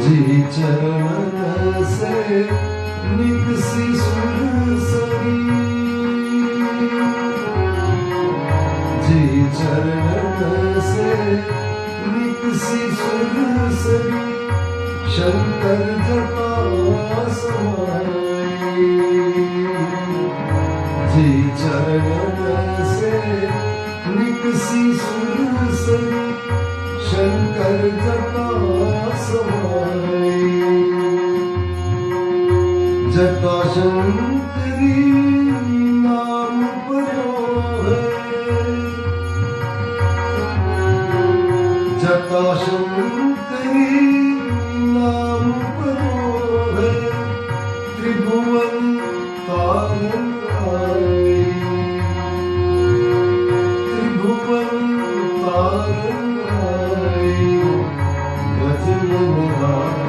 जी चरण से निकसी सुरसरी, जी चरण से निकसी सुरसरी, शंकर जटा समाई। जी चरण से निकसी सुरसरी, शंकर जटा समाई। जटा शंकरी नाम परो है, जटा शंकरी नाम परो है, त्रिभुवन तारण आई। त्रिभुवन तारण आई, भजन राम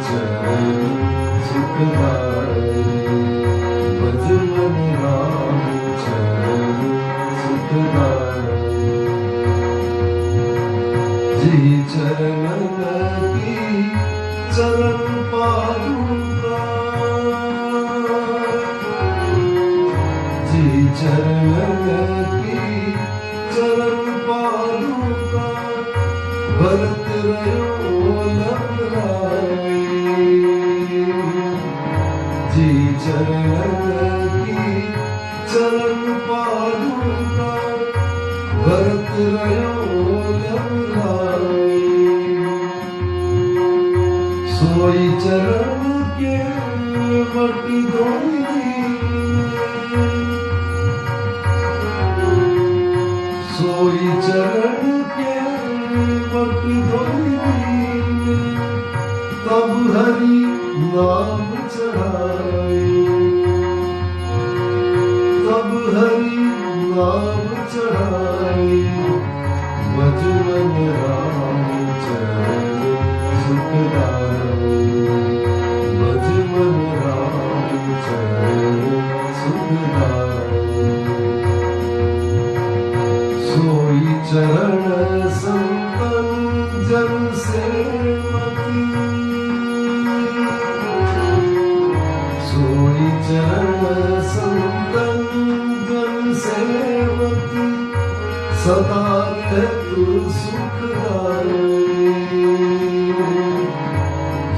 चरण सुखदाई। भजन राम चरण सुखदाई। जी चरण की चरण पादुका, जी चरण की चरण पादुका, भरत रयो लहराई। जी चरण की चरण पादुका, भरत रयो लहराई। सोई चरण के बट धोई, सोई चरण के बट धोई, तब हरि नाम चढ़ाई। तब हरि नाम चढ़ाई, भजन राम चरण सुखदाई। भजन राम चरण सुखदाई। सोई चरण संतन जन सेवकी, सोई चरण संतन जन सेवकी, सदा रहतु सुखदाई।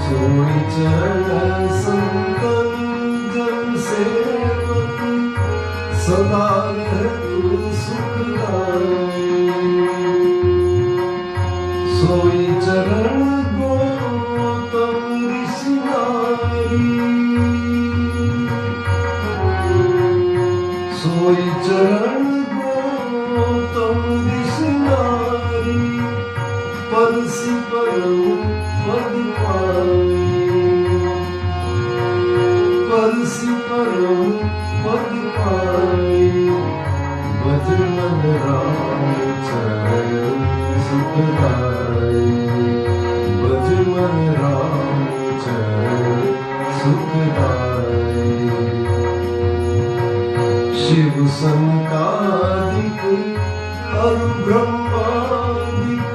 सोई चरण संतन जन सेवकी, सदा रहतु सुखदाई। सोई चरण गौतम ऋषि नारी, सोई चरण गौतम ऋषि नारी, परसि परम पद पाई। परसि परम पद पाई, भजन राम चरण सुखदाई। भजन राम चरण सुखदाई। शिव सनकादिक अरु ब्रह्मादिक,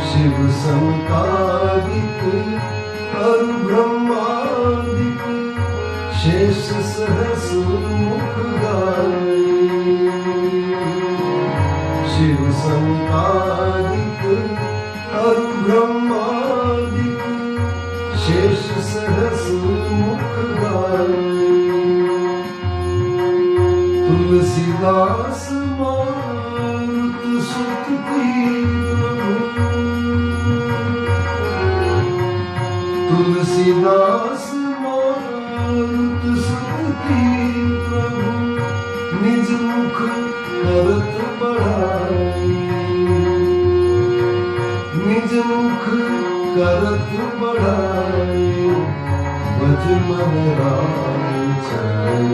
शिव सनकादिक अरु ब्रह्मादिक, शेष सहस मुख गाई। शिव सनकादिक अरु ब्रह्मादिक, शेष सहस मुख गाई। तुलसीदास मारुत सुत प्रभु, तुलसीदास मारुत सुत राम चरण